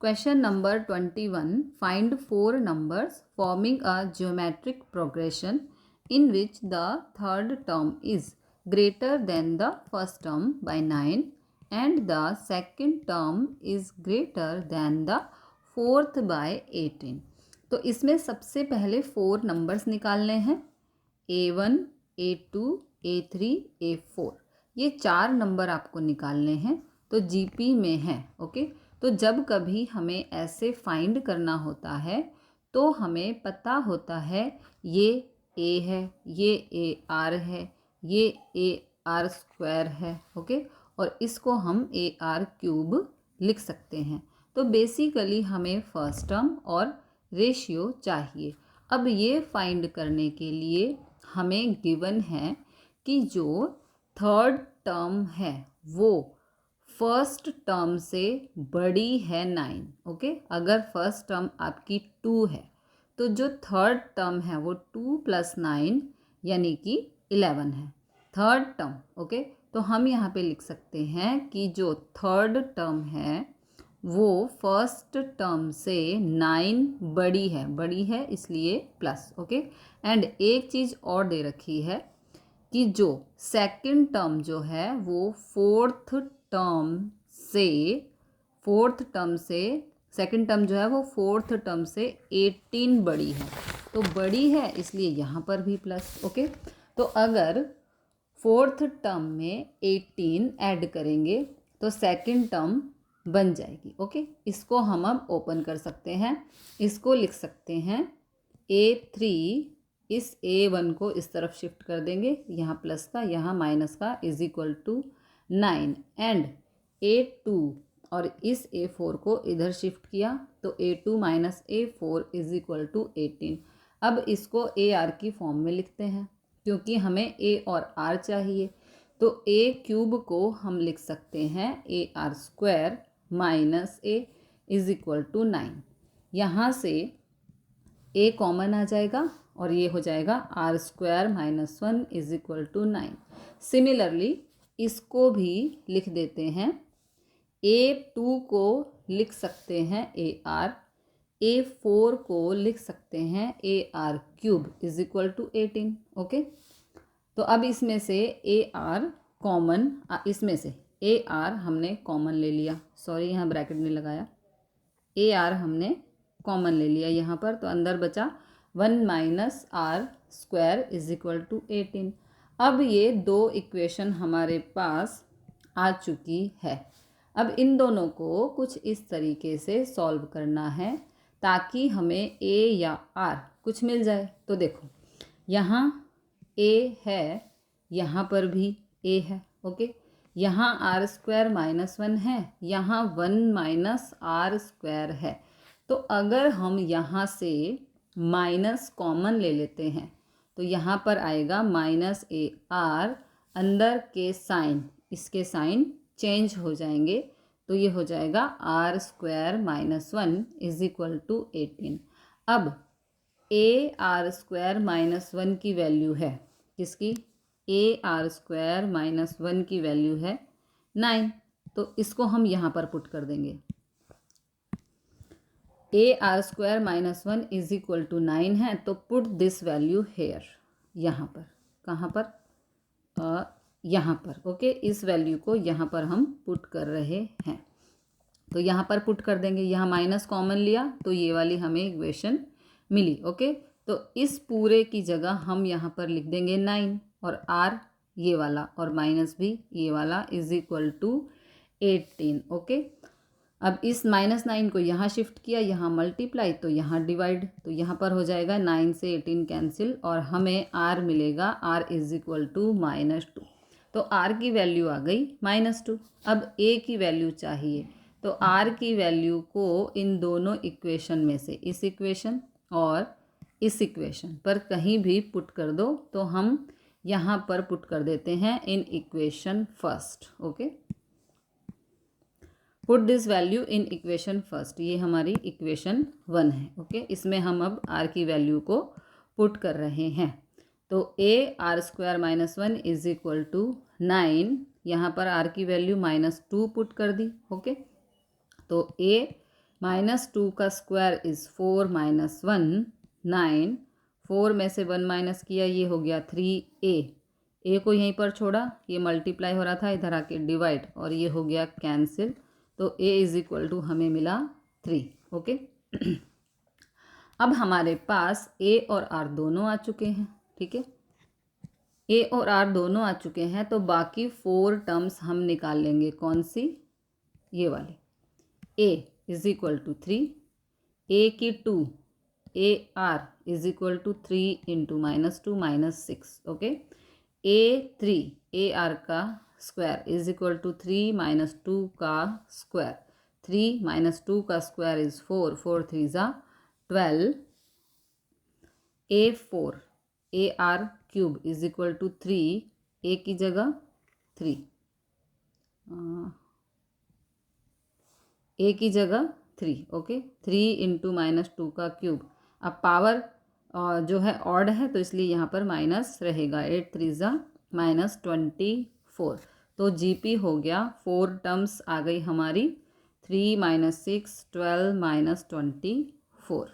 Question number 21. Find four numbers forming a geometric progression in which the third term is greater than the first term by 9 and the second term is greater than the fourth by 18. तो इसमें सबसे पहले four numbers निकालने हैं A1, A2, A3, A4। ये चार number आपको निकालने हैं तो जीपी में है। ओके, तो जब कभी हमें ऐसे फाइंड करना होता है तो हमें पता होता है ये ए है, ये ए आर है, ये ए आर स्क्वायर है। ओके, और इसको हम ए आर क्यूब लिख सकते हैं। तो बेसिकली हमें फर्स्ट टर्म और रेशियो चाहिए। अब ये फाइंड करने के लिए हमें गिवन है कि जो थर्ड टर्म है वो फर्स्ट टर्म से बड़ी है 9। ओके, अगर फर्स्ट टर्म आपकी 2 है तो जो थर्ड टर्म है वो 2 + 9 यानी कि 11 है थर्ड टर्म। ओके, तो हम यहाँ पे लिख सकते हैं कि जो थर्ड टर्म है वो फर्स्ट टर्म से 9 बड़ी है इसलिए प्लस। ओके, एंड एक चीज़ और दे रखी है कि जो सेकंड टर्म जो है वो फोर्थ टर्म से सेकंड टर्म जो है वो फोर्थ टर्म से 18 बड़ी है। तो बड़ी है इसलिए यहाँ पर भी प्लस। ओके, तो अगर फोर्थ टर्म में 18 ऐड करेंगे तो सेकंड टर्म बन जाएगी। ओके, इसको हम अब ओपन कर सकते हैं। इसको लिख सकते हैं A3, इस A1 को इस तरफ शिफ्ट कर देंगे, यहाँ प्लस का यहाँ माइनस का, is equal to 9 and A2 और इस A4 को इधर शिफ्ट किया तो A2 - A4 is equal to 18। अब इसको AR की फॉर्म में लिखते हैं क्योंकि हमें A और R चाहिए। तो A³ को हम लिख सकते हैं AR² - A is equal to 9। यहाँ से A कॉमन आ जाएगा और ये हो जाएगा R² - 1 is equal to 9। Similarly इसको भी लिख देते हैं। A2 को लिख सकते हैं AR, A4 को लिख सकते हैं AR³ is equal to 18। Okay, तो अब इसमें से AR कॉमन, इसमें से AR हमने कॉमन ले लिया, सॉरी यहाँ ब्रैकेट नहीं लगाया, AR हमने कॉमन ले लिया यहाँ पर, तो अंदर बचा 1 - R² इज इक्वल टू 18। अब ये दो इक्वेशन हमारे पास आ चुकी है। अब इन दोनों को कुछ इस तरीके से सॉल्व करना है ताकि हमें A या R कुछ मिल जाए। तो देखो यहाँ A है, यहाँ पर भी A है। ओके, यहाँ R² - 1 है, यहाँ 1 - R² है। तो अगर हम यहाँ से माइनस कॉमन ले लेते हैं तो यहाँ पर आएगा -AR, अंदर के साइन, इसके साइन चेंज हो जाएंगे तो ये हो जाएगा R² - 1 इज इक्वल टू 18। अब AR² - 1 की वैल्यू है किसकी? AR² - 1 की वैल्यू है 9, तो इसको हम यहाँ पर पुट कर देंगे। AR² - 1 इज इक्वल टू 9 है, तो पुट दिस वैल्यू हेयर, यहाँ पर, कहाँ पर? यहाँ पर। ओके, इस वैल्यू को यहाँ पर हम पुट कर रहे हैं, तो यहाँ पर पुट कर देंगे। यहाँ माइनस कॉमन लिया तो ये वाली हमें इक्वेशन मिली। ओके, तो इस पूरे की जगह हम यहाँ पर लिख देंगे 9 और R ये वाला और माइनस भी ये वाला इज इक्वल टू 18। ओके, अब इस -9 को यहाँ शिफ्ट किया, यहाँ मल्टीप्लाई तो यहाँ डिवाइड, तो यहाँ पर हो जाएगा 9 से 18 कैंसिल और हमें R मिलेगा, R इज इक्वल टू -2। तो R की वैल्यू आ गई -2। अब A की वैल्यू चाहिए, तो R की वैल्यू को इन दोनों इक्वेशन में से, इस इक्वेशन और इस इक्वेशन पर कहीं भी पुट कर दो, तो हम यहाँ पर पुट कर देते हैं in equation first. Okay, put this value in equation first, ये हमारी इक्वेशन 1 है। ओके, इसमें हम अब R की वैल्यू को पुट कर रहे हैं। तो AR² - 1 इज इक्वल टू 9, यहाँ पर R की वैल्यू -2 पुट कर दी। ओके, तो A -2 का स्क्वायर इज़ 4 - 1 9। 4 में से 1 माइनस किया, ये हो गया 3a। ए को यहीं पर छोड़ा, ये मल्टीप्लाई हो रहा था, इधर आके डिवाइड, और ये हो गया कैंसिल। तो a इज इक्वल टू हमें मिला 3। ओके। अब हमारे पास a और r दोनों आ चुके हैं। ठीक है, a और r दोनों आ चुके हैं, तो बाकी 4 टर्म्स हम निकाल लेंगे। कौन सी? ये वाली। a is equal to 3, a की 2, a r इज equal to 3 into -2 -6। Okay. a3 a r का स्क्वायर इज इक्वल टू 3 - 2 का स्क्वायर। 3 - 2 का स्क्वायर इज 4, 4 3 ज़ा 12। a4 a r cube is equal to 3, a की जगह 3, a की जगह 3। ओके। 3 इंटू -2 का क्यूब। अब पावर जो है ऑड है, तो इसलिए यहाँ पर माइनस रहेगा। 8 3 ज़ा -24। तो जीपी हो गया, 4 टर्म्स आ गई हमारी। 3 - 6 12 - 24।